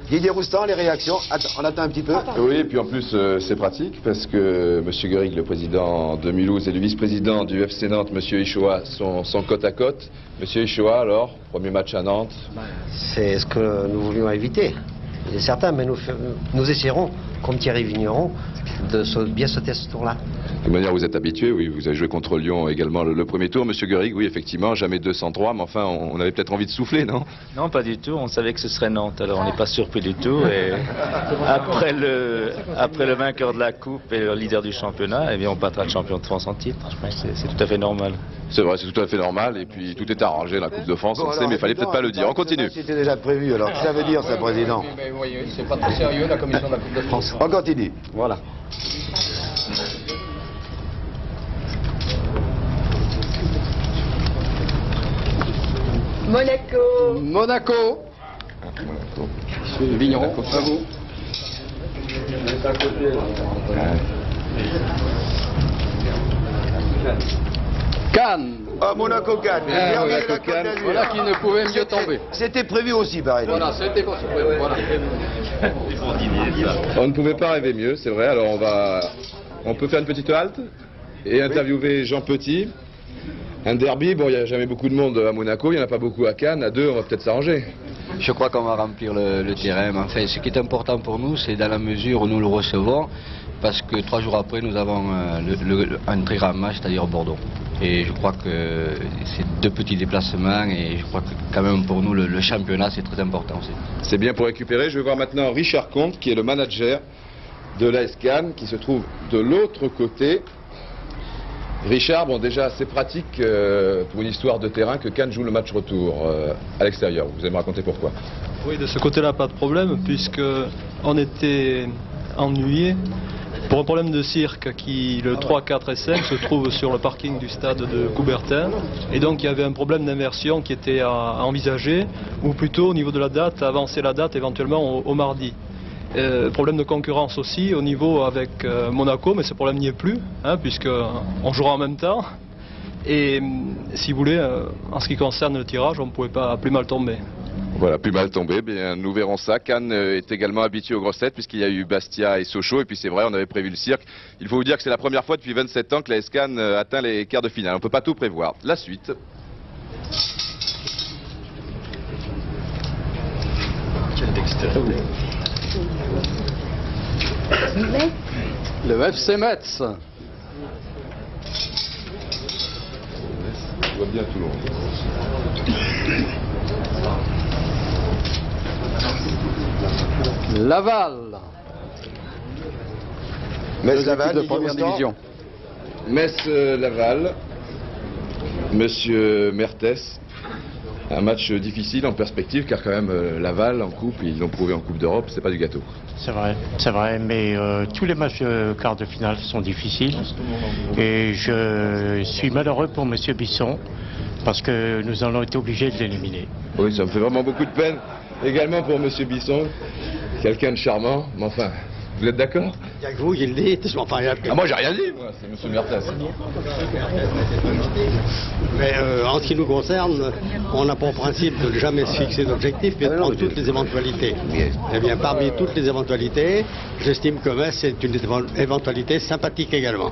Didier Roustan, les réactions? On attend un petit peu. Oui, et puis en plus, c'est pratique, parce que M. Guerig, le président de Mulhouse, et le vice-président du FC Nantes, M. Ichoa, sont côte à côte. M. Ichoa, alors, premier match à Nantes. C'est ce que nous voulions éviter. C'est certain, mais nous essaierons, comme Thierry Vigneron, de bien sauter ce tour-là. De toute manière, vous êtes habitué, oui, vous avez joué contre Lyon également le premier tour. Monsieur Guerig, oui, effectivement, jamais 203, mais enfin, on avait peut-être envie de souffler, non? Non, pas du tout, on savait que ce serait Nantes, alors on n'est pas surpris du tout. Et après le vainqueur de la Coupe et le leader du championnat, eh bien, on battra le champion de France en titre. Je pense que c'est tout à fait normal. C'est vrai, c'est tout à fait normal, et puis tout est arrangé, la Coupe de France, on le sait, mais il fallait peut-être pas le dire. On continue. C'était déjà prévu, alors qu'est-ce que ça veut dire, ça, président? Vous voyez, c'est pas très sérieux, la commission de la Coupe de France. On continue. Voilà. Monaco. Monaco. Vigneron, à vous. Cannes. Ah, Monaco-Cannes. Voilà qui ne pouvait mieux tomber. C'était prévu aussi, pareil. Voilà, c'était prévu. Voilà. On ne pouvait pas rêver mieux, c'est vrai. Alors on peut faire une petite halte et interviewer Jean Petit. Un derby, bon, il n'y a jamais beaucoup de monde à Monaco, il n'y en a pas beaucoup à Cannes. À 2, on va peut-être s'arranger. Je crois qu'on va remplir le terrain. Mais enfin, ce qui est important pour nous, c'est dans la mesure où nous le recevons, parce que 3 jours après, nous avons un très grand match, c'est-à-dire Bordeaux. Et je crois que c'est 2 petits déplacements, et je crois que quand même pour nous, le championnat, c'est très important aussi. C'est bien pour récupérer. Je vais voir maintenant Richard Comte, qui est le manager de l'AS Cannes, qui se trouve de l'autre côté. Richard, bon, déjà, c'est pratique pour une histoire de terrain que Cannes joue le match retour à l'extérieur. Vous allez me raconter pourquoi? Oui, de ce côté-là, pas de problème, puisqu'on était ennuyés pour un problème de cirque qui, le 3, 4 et 5, se trouve sur le parking du stade de Coubertin. Et donc, il y avait un problème d'inversion qui était à envisager, ou plutôt, au niveau de la date, avancer la date éventuellement au mardi. Problème de concurrence aussi au niveau avec Monaco, mais ce problème n'y est plus, hein, puisqu'on jouera en même temps. Et si vous voulez, en ce qui concerne le tirage, on ne pouvait pas plus mal tomber. Voilà, plus mal tombé, bien nous verrons ça. Cannes est également habitué aux grosses têtes puisqu'il y a eu Bastia et Sochaux, et puis c'est vrai, on avait prévu le cirque. Il faut vous dire que c'est la première fois depuis 27 ans que l'AS Cannes atteint les quarts de finale. On ne peut pas tout prévoir. La suite. Quelle dextérité. Le FC Metz. On voit bien tout le monde. Laval. Metz-Laval, de première division. Metz-Laval. Monsieur Mertès. Un match difficile en perspective, car quand même Laval en coupe, ils l'ont prouvé en Coupe d'Europe, c'est pas du gâteau. C'est vrai, mais tous les matchs de quart de finale sont difficiles. Et je suis malheureux pour Monsieur Bisson, parce que nous allons être obligés de l'éliminer. Oui, ça me fait vraiment beaucoup de peine. Également pour Monsieur Bisson, quelqu'un de charmant, mais enfin, Vous êtes d'accord? Il y a que vous qui le dites, je m'en parle après. Ah, moi j'ai rien dit, moi, c'est M. Mertens. Mais en ce qui nous concerne, on n'a pas pour principe de ne jamais se fixer d'objectif, mais de prendre toutes les éventualités. Eh bien, parmi toutes les éventualités, j'estime que Metz c'est une éventualité sympathique également.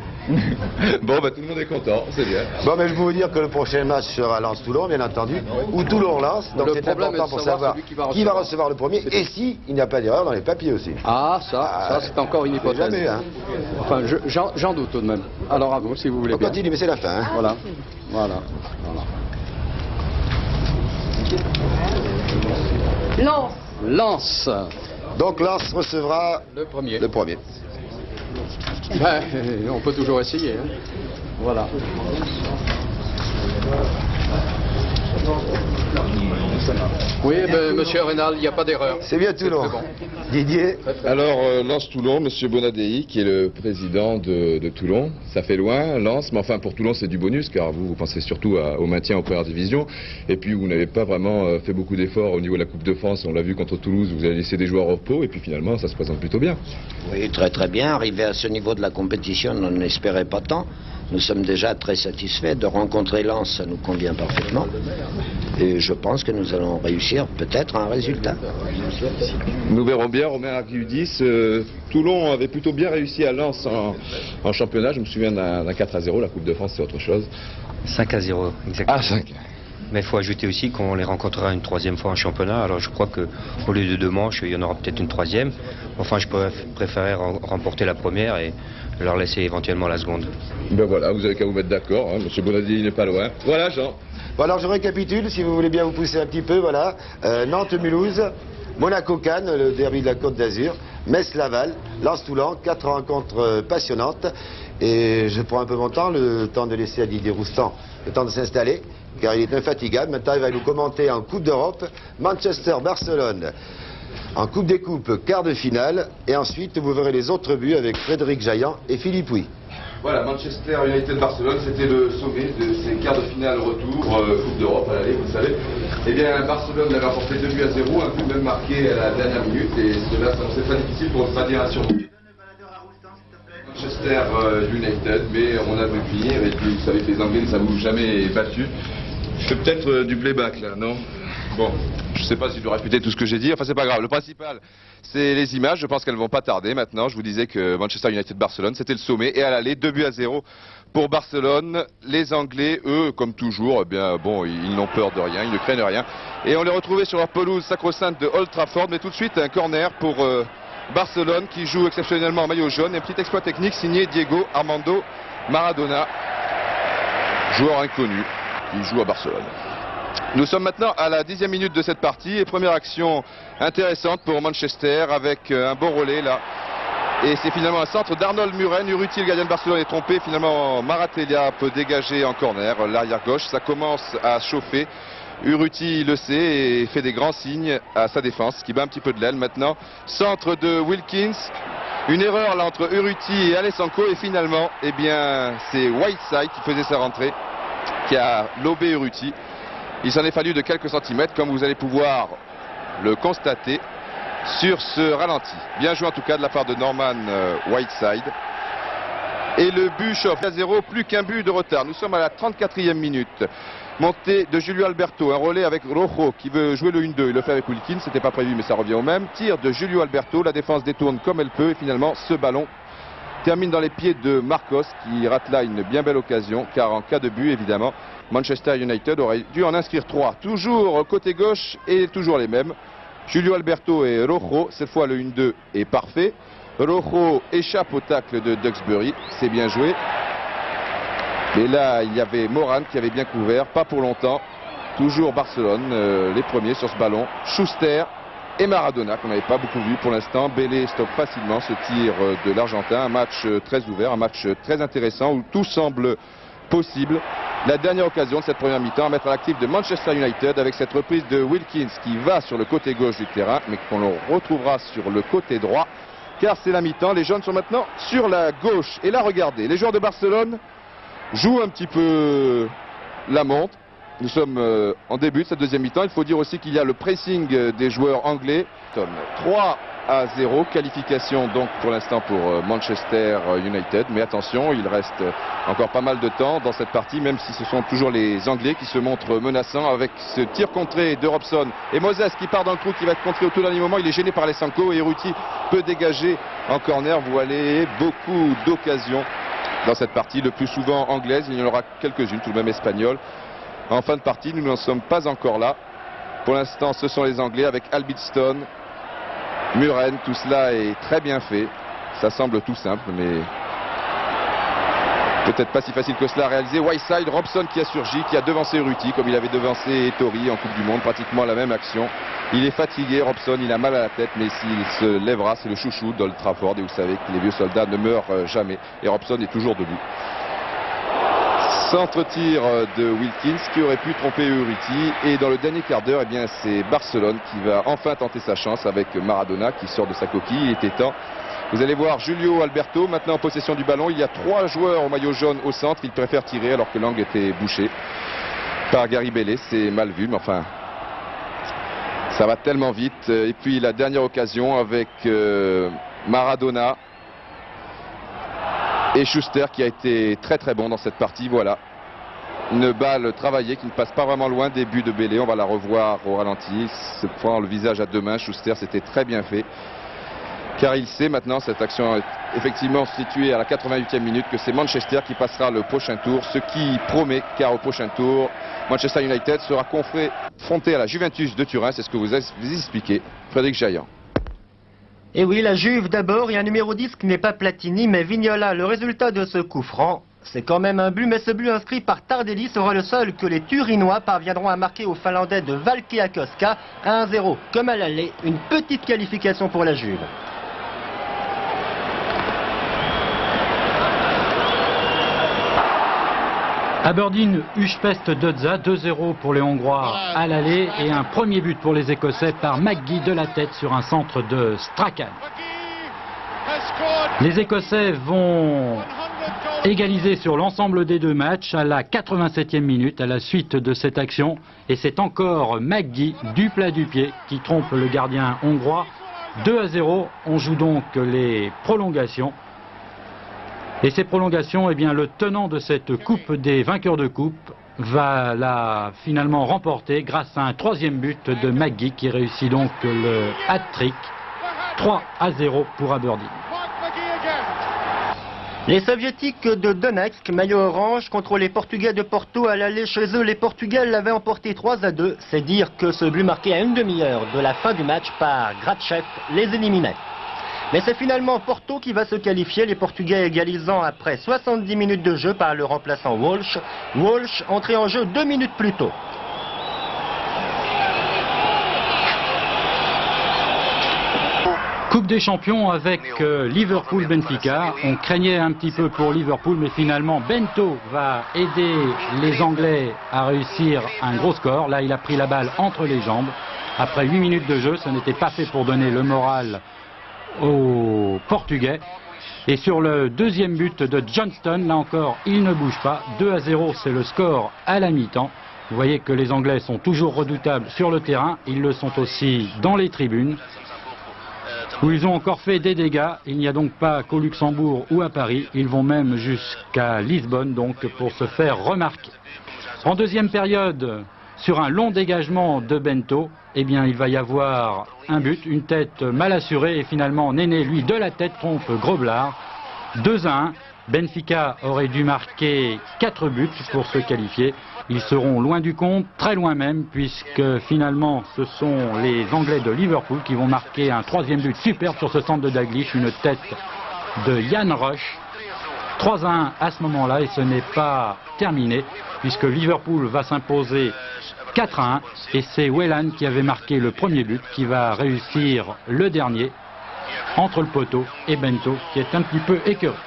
Bon, bah tout le monde est content, c'est bien. Bon, mais je peux vous dire que le prochain match sera Lens-Toulon, bien entendu, ou Toulon-Lens, donc c'est important pour savoir qui va recevoir le premier, et si il n'y a pas d'erreur dans les papiers aussi. Ah, ça c'est encore une hypothèse. Jamais, hein. Enfin, j'en doute tout de même. Alors à vous, si vous voulez bien. On continue, mais c'est la fin. Hein. Voilà. Lens. Donc Lens recevra le premier. Ben, on peut toujours essayer. Hein. Voilà. Oui, monsieur Rénal, il n'y a pas d'erreur. C'est bien Toulon. Bon. Didier. Alors, Lens-Toulon, monsieur Bonadei, qui est le président de Toulon. Ça fait loin, Lens, mais enfin pour Toulon c'est du bonus, car vous pensez surtout au maintien en première division. Et puis vous n'avez pas vraiment fait beaucoup d'efforts au niveau de la Coupe de France. On l'a vu contre Toulouse, vous avez laissé des joueurs au repos, et puis finalement ça se présente plutôt bien. Oui, très bien. Arrivé à ce niveau de la compétition, on n'espérait pas tant. Nous sommes déjà très satisfaits. De rencontrer Lens, ça nous convient parfaitement. Et je pense que nous allons réussir peut-être un résultat. Nous verrons bien. Romain Argudis, Toulon avait plutôt bien réussi à Lens en championnat. Je me souviens d'un 4-0. La Coupe de France, c'est autre chose. 5-0, exactement. Ah, 5. Mais il faut ajouter aussi qu'on les rencontrera une troisième fois en championnat. Alors je crois qu'au lieu de 2 manches, il y en aura peut-être une troisième. Enfin, je préférerais remporter la première et leur laisser éventuellement la seconde. Ben voilà, vous avez qu'à vous mettre d'accord. Hein. Monsieur Bonadei n'est pas loin. Voilà, Jean. Bon, alors je récapitule, si vous voulez bien vous pousser un petit peu. Voilà. Nantes-Mulhouse, Monaco-Cannes, le derby de la Côte d'Azur, Metz-Laval, Lens-Toulon, 4 rencontres passionnantes. Et je prends un peu mon temps, le temps de laisser à Didier Roustan le temps de s'installer, car il est infatigable. Maintenant, il va nous commenter en Coupe d'Europe, Manchester-Barcelone. En Coupe des Coupes, quart de finale, et ensuite vous verrez les autres buts avec Frédéric Jaillant et Philippe Huy. Voilà, Manchester United-Barcelone, c'était le sommet de ces quarts de finale retour, Coupe d'Europe à l'aller, vous le savez. Eh bien, Barcelone avait remporté 2-0, un but même marqué à la dernière minute, et cela s'annonçait très difficile pour ne pas dire insurmontable. Manchester United, mais on a vu pire, et puis vous savez que les Anglais ne s'avouent jamais battus. Je fais peut-être du playback là, non? Bon, je sais pas si je dois répéter tout ce que j'ai dit, enfin c'est pas grave. Le principal, c'est les images, je pense qu'elles vont pas tarder maintenant. Je vous disais que Manchester United-Barcelone, c'était le sommet, et à l'aller, 2-0 pour Barcelone. Les Anglais, eux, comme toujours, eh bien, bon, ils n'ont peur de rien, ils ne craignent rien. Et on les retrouvait sur leur pelouse sacro-sainte de Old Trafford, mais tout de suite, un corner pour Barcelone, qui joue exceptionnellement en maillot jaune. Un petit exploit technique signé Diego Armando Maradona, joueur inconnu, qui joue à Barcelone. Nous sommes maintenant à la 10e minute de cette partie et première action intéressante pour Manchester avec un bon relais là. Et c'est finalement un centre d'Arnold Muren. Urruti, le gardien de Barcelone, est trompé. Finalement, Maratellia peut dégager en corner l'arrière gauche. Ça commence à chauffer. Urruti le sait et fait des grands signes à sa défense qui bat un petit peu de l'aile maintenant. Centre de Wilkins. Une erreur là entre Urruti et Alessanco. Et finalement, eh bien, c'est Whiteside qui faisait sa rentrée, qui a lobé Urruti. Il s'en est fallu de quelques centimètres, comme vous allez pouvoir le constater sur ce ralenti. Bien joué en tout cas de la part de Norman Whiteside. Et le but chauffe à 0, plus qu'un but de retard. Nous sommes à la 34e minute. Montée de Julio Alberto, un relais avec Rojo qui veut jouer le 1-2. Il le fait avec Wilkins, c'était pas prévu mais ça revient au même. Tir de Julio Alberto, la défense détourne comme elle peut et finalement ce ballon termine dans les pieds de Marcos qui rate là une bien belle occasion, car en cas de but évidemment Manchester United aurait dû en inscrire 3. Toujours côté gauche et toujours les mêmes. Julio Alberto et Rojo, cette fois le 1-2 est parfait. Rojo échappe au tacle de Duxbury, c'est bien joué. Et là il y avait Moran qui avait bien couvert, pas pour longtemps. Toujours Barcelone, les premiers sur ce ballon. Schuster et Maradona qu'on n'avait pas beaucoup vu pour l'instant. Bélé stoppe facilement ce tir de l'Argentin. Un match très ouvert, un match très intéressant où tout semble possible. La dernière occasion de cette première mi-temps à mettre à l'actif de Manchester United avec cette reprise de Wilkins qui va sur le côté gauche du terrain mais qu'on le retrouvera sur le côté droit car c'est la mi-temps. Les jeunes sont maintenant sur la gauche et là regardez, les joueurs de Barcelone jouent un petit peu la montre. Nous sommes en début de cette deuxième mi-temps. Il faut dire aussi qu'il y a le pressing des joueurs anglais. 3-0, qualification donc pour l'instant pour Manchester United. Mais attention, il reste encore pas mal de temps dans cette partie, même si ce sont toujours les Anglais qui se montrent menaçants avec ce tir contré de Robson. Et Moses qui part dans le trou, qui va être contré au tout dernier moment. Il est gêné par les Sanko et Ruti peut dégager en corner. Vous voyez beaucoup d'occasions dans cette partie, le plus souvent anglaise. Il y en aura quelques-unes, tout de même espagnoles. En fin de partie, nous n'en sommes pas encore là. Pour l'instant, ce sont les Anglais avec Albidston, Muren. Tout cela est très bien fait. Ça semble tout simple, mais peut-être pas si facile que cela à réaliser. Whiteside, Robson qui a surgi, qui a devancé Ruti, comme il avait devancé Tori en Coupe du Monde. Pratiquement la même action. Il est fatigué, Robson, il a mal à la tête, mais s'il se lèvera, c'est le chouchou d'Old Trafford. Et vous savez que les vieux soldats ne meurent jamais. Et Robson est toujours debout. Centre-tir de Wilkins qui aurait pu tromper Urruti. Et dans le dernier quart d'heure, eh bien, c'est Barcelone qui va enfin tenter sa chance avec Maradona qui sort de sa coquille. Il était temps. Vous allez voir Julio Alberto maintenant en possession du ballon. Il y a 3 joueurs au maillot jaune au centre. Il préfère tirer alors que l'angle était bouché par Gary Bailey. C'est mal vu, mais enfin, ça va tellement vite. Et puis la dernière occasion avec Maradona et Schuster qui a été très très bon dans cette partie. Voilà, une balle travaillée qui ne passe pas vraiment loin des buts de Bailey. On va la revoir au ralenti. Se prend le visage à 2 mains. Schuster, c'était très bien fait. Car il sait maintenant, cette action est effectivement située à la 88e minute, que c'est Manchester qui passera le prochain tour. Ce qui promet, car au prochain tour, Manchester United sera confronté à la Juventus de Turin. C'est ce que vous expliquez, Frédéric Jaillant. Et oui, la Juve d'abord, et un numéro 10 qui n'est pas Platini, mais Vignola. Le résultat de ce coup franc, c'est quand même un but, mais ce but inscrit par Tardelli sera le seul que les Turinois parviendront à marquer aux Finlandais de Valkeakoska. 1-0, comme à l'aller, une petite qualification pour la Juve. Aberdeen Újpest Dödza, 2-0 pour les Hongrois à l'aller et un premier but pour les Écossais par McGee de la tête sur un centre de Strachan. Les Écossais vont égaliser sur l'ensemble des 2 matchs à la 87e minute à la suite de cette action. Et c'est encore McGee du plat du pied qui trompe le gardien hongrois. 2-0, on joue donc les prolongations. Et ces prolongations, eh bien, le tenant de cette coupe des vainqueurs de coupe va la finalement remporter grâce à un 3e but de McGee qui réussit donc le hat-trick. 3-0 pour Aberdeen. Les Soviétiques de Donetsk, maillot orange, contre les Portugais de Porto à l'aller chez eux. Les Portugais l'avaient emporté 3-2. C'est dire que ce but marqué à une demi-heure de la fin du match par Gratchev les éliminait. Mais c'est finalement Porto qui va se qualifier, les Portugais égalisant après 70 minutes de jeu par le remplaçant Walsh. Walsh entré en jeu 2 minutes plus tôt. Coupe des champions avec Liverpool-Benfica. On craignait un petit peu pour Liverpool, mais finalement Bento va aider les Anglais à réussir un gros score. Là, il a pris la balle entre les jambes. Après 8 minutes de jeu, ça n'était pas fait pour donner le moral aux Portugais. Et sur le 2e but de Johnston, là encore, il ne bouge pas. 2-0, c'est le score à la mi-temps. Vous voyez que les Anglais sont toujours redoutables sur le terrain. Ils le sont aussi dans les tribunes, où ils ont encore fait des dégâts. Il n'y a donc pas qu'au Luxembourg ou à Paris. Ils vont même jusqu'à Lisbonne donc pour se faire remarquer. En 2e période, sur un long dégagement de Bento, eh bien, il va y avoir un but, une tête mal assurée et finalement Néné, lui, de la tête trompe Groblard. 2-1. Benfica aurait dû marquer 4 buts pour se qualifier. Ils seront loin du compte, très loin même, puisque finalement ce sont les Anglais de Liverpool qui vont marquer un 3e but superbe sur ce centre de Dalglish, une tête de Jan Rush. 3-1 à ce moment-là et ce n'est pas terminé, puisque Liverpool va s'imposer 4-1 et c'est Whelan qui avait marqué le premier but qui va réussir le dernier entre le poteau et Bento qui est un petit peu écœuré.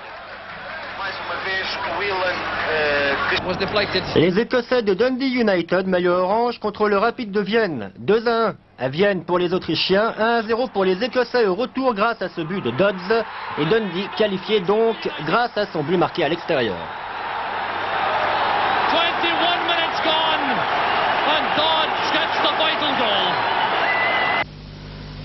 Les Écossais de Dundee United, maillot orange, contre le Rapid de Vienne. 2-1 à Vienne pour les Autrichiens, 1-0 pour les Écossais au retour grâce à ce but de Dodds. Et Dundee qualifié donc grâce à son but marqué à l'extérieur. 21 minutes gone.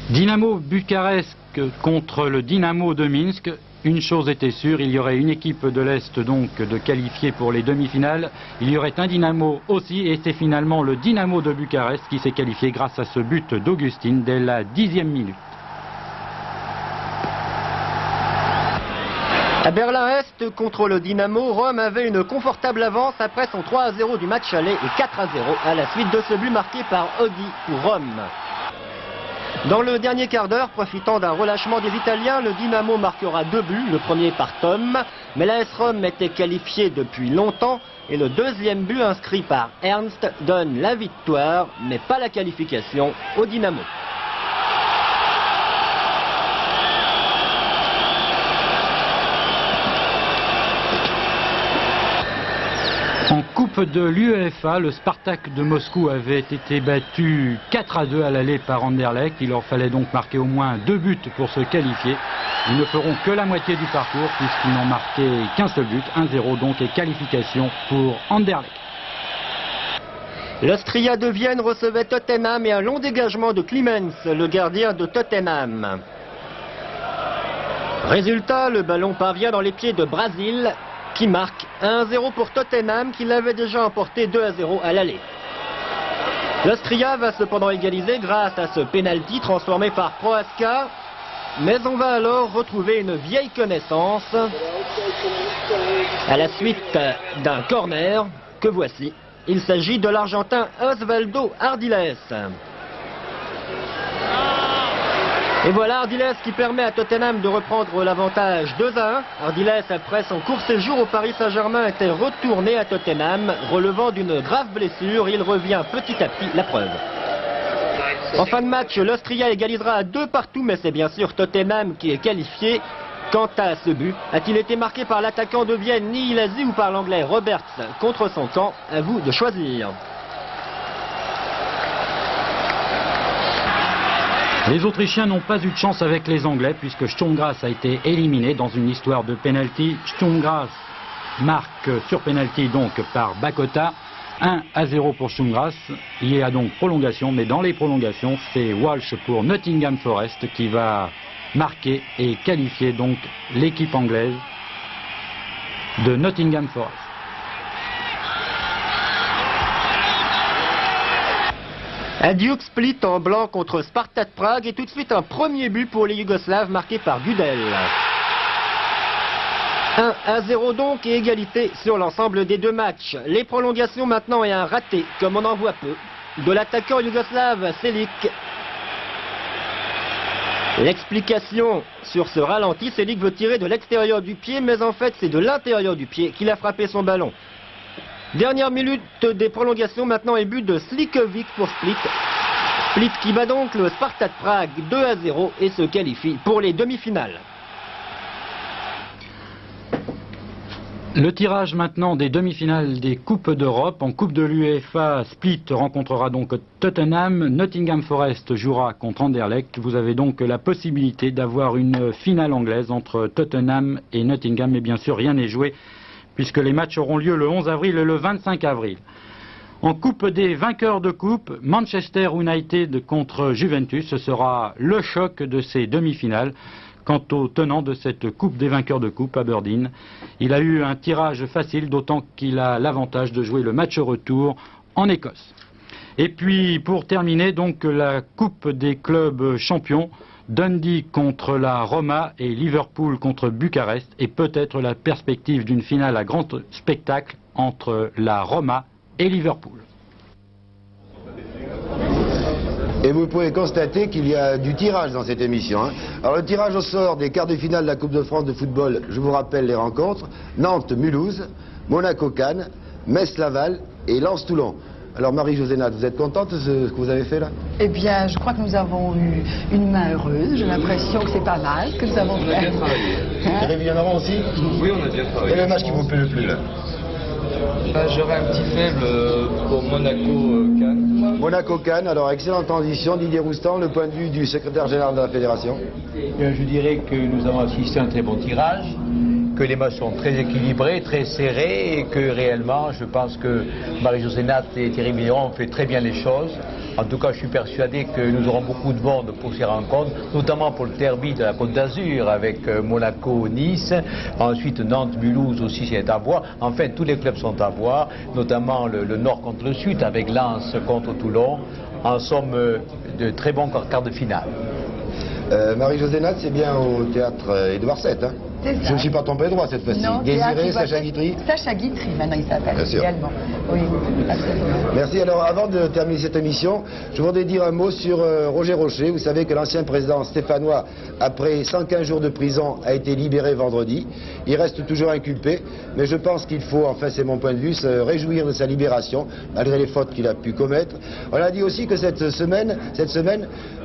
Dynamo Bucarest contre le Dynamo de Minsk. Une chose était sûre, il y aurait une équipe de l'Est donc de qualifiée pour les demi-finales. Il y aurait un Dynamo aussi et c'est finalement le Dynamo de Bucarest qui s'est qualifié grâce à ce but d'Augustine dès la 10e minute. À Berlin-Est contre le Dynamo, Rome avait une confortable avance après son 3-0 du match aller et 4-0 à la suite de ce but marqué par Oggi pour Rome. Dans le dernier quart d'heure, profitant d'un relâchement des Italiens, le Dynamo marquera 2 buts, le premier par Tom, mais l'AS Rome était qualifié depuis longtemps et le deuxième but inscrit par Ernst donne la victoire, mais pas la qualification au Dynamo. En Coupe de l'UEFA, le Spartak de Moscou avait été battu 4-2 à l'aller par Anderlecht. Il leur fallait donc marquer au moins 2 buts pour se qualifier. Ils ne feront que la moitié du parcours puisqu'ils n'ont marqué qu'un seul but, 1-0 donc et qualification pour Anderlecht. L'Austria de Vienne recevait Tottenham et un long dégagement de Clemens, le gardien de Tottenham. Résultat, le ballon parvient dans les pieds de Brasil, qui marque 1-0 pour Tottenham qui l'avait déjà emporté 2-0 à l'aller. L'Austria va cependant égaliser grâce à ce pénalty transformé par Prohaska, mais on va alors retrouver une vieille connaissance à la suite d'un corner que voici. Il s'agit de l'Argentin Osvaldo Ardiles. Et voilà Ardiles qui permet à Tottenham de reprendre l'avantage 2-1. Ardiles, après son court séjour au Paris Saint-Germain, était retourné à Tottenham, relevant d'une grave blessure. Il revient petit à petit, la preuve. En fin de match, l'Austria égalisera à 2-2, mais c'est bien sûr Tottenham qui est qualifié. Quant à ce but, a-t-il été marqué par l'attaquant de Vienne, Nihilazi, ou par l'anglais Roberts contre son camp? À vous de choisir. Les Autrichiens n'ont pas eu de chance avec les Anglais puisque Sturm Graz a été éliminé dans une histoire de penalty. Sturm Graz marque sur penalty donc par Bakota. 1-0 pour Sturm Graz. Il y a donc prolongation, mais dans les prolongations, c'est Walsh pour Nottingham Forest qui va marquer et qualifier donc l'équipe anglaise de Nottingham Forest. Hajduk Split en blanc contre Spartak Prague et tout de suite un premier but pour les Yougoslaves marqué par Gudel. 1-0 donc et égalité sur l'ensemble des deux matchs. Les prolongations maintenant et un raté, comme on en voit peu, de l'attaquant yougoslave Selic. L'explication sur ce ralenti, Selic veut tirer de l'extérieur du pied, mais en fait c'est de l'intérieur du pied qu'il a frappé son ballon. Dernière minute des prolongations maintenant et but de Slikovic pour Split. Split qui bat donc le Spartak Prague 2-0 et se qualifie pour les demi-finales. Le tirage maintenant des demi-finales des Coupes d'Europe. En Coupe de l'UEFA, Split rencontrera donc Tottenham. Nottingham Forest jouera contre Anderlecht. Vous avez donc la possibilité d'avoir une finale anglaise entre Tottenham et Nottingham. Et bien sûr, rien n'est joué puisque les matchs auront lieu le 11 avril et le 25 avril. En Coupe des vainqueurs de coupe, Manchester United contre Juventus, ce sera le choc de ces demi-finales. Quant au tenant de cette Coupe des vainqueurs de coupe, Aberdeen, il a eu un tirage facile, d'autant qu'il a l'avantage de jouer le match retour en Écosse. Et puis pour terminer, donc la Coupe des clubs champions, Dundee contre la Roma et Liverpool contre Bucarest, et peut-être la perspective d'une finale à grand spectacle entre la Roma et Liverpool. Et vous pouvez constater qu'il y a du tirage dans cette émission. Alors le tirage au sort des quarts de finale de la Coupe de France de football, je vous rappelle les rencontres: Nantes-Mulhouse, Monaco-Cannes, Metz-Laval et Lens-Toulon. Alors Marie-Josée Natte, vous êtes contente de ce que vous avez fait là? Eh bien, je crois que nous avons eu une main heureuse. J'ai l'impression que c'est pas mal ce que nous avons fait. On a bien travaillé. Et Rémi Laurent aussi? Oui, on a bien travaillé. Et le match qui vous plaît le plus là? J'aurais un petit faible pour Monaco-Cannes. Monaco-Cannes, alors excellente transition. Didier Roustan, le point de vue du secrétaire général de la fédération. Je dirais que nous avons assisté à un très bon tirage, que les matchs sont très équilibrés, très serrés, et que réellement, je pense que Marie-Josée Natte et Thierry Millon ont fait très bien les choses. En tout cas, je suis persuadé que nous aurons beaucoup de monde pour ces rencontres, notamment pour le derby de la Côte d'Azur avec Monaco-Nice. Ensuite, Nantes-Mulhouse aussi, c'est à voir. Enfin, tous les clubs sont à voir, notamment le Nord contre le Sud avec Lens contre Toulon. En somme, de très bons quarts de finale. Marie-Josée Nat, c'est bien au théâtre Édouard VII. Hein. Je ne suis pas tombé droit cette fois-ci. Désiré, Sacha Guitry. Sacha Guitry, maintenant il s'appelle également. Oui, absolument. Merci. Alors, avant de terminer cette émission, je voudrais dire un mot sur Roger Rocher. Vous savez que l'ancien président stéphanois, après 115 jours de prison, a été libéré vendredi. Il reste toujours inculpé, mais je pense qu'il faut, enfin c'est mon point de vue, se réjouir de sa libération, malgré les fautes qu'il a pu commettre. On a dit aussi que cette semaine,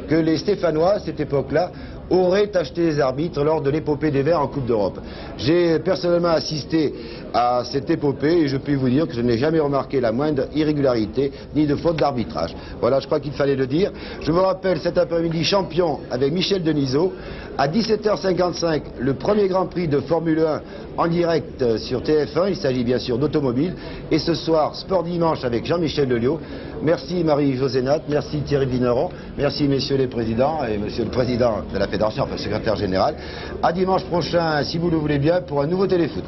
que les Stéphanois, à cette époque-là, auraient acheté les arbitres lors de l'épopée des Verts en Coupe d'Europe. J'ai personnellement assisté à cette épopée et je puis vous dire que je n'ai jamais remarqué la moindre irrégularité ni de faute d'arbitrage. Voilà, je crois qu'il fallait le dire. Je vous rappelle cet après-midi champion avec Michel Denisot. À 17h55, le premier Grand Prix de Formule 1 en direct sur TF1. Il s'agit bien sûr d'automobile. Et ce soir, Sport Dimanche avec Jean-Michel Lelio. Merci Marie-Josée Nat, merci Thierry Vigneron, merci messieurs les présidents et monsieur le président de la fédération, enfin le secrétaire général. À dimanche prochain, si vous le voulez bien, pour un nouveau téléfoot.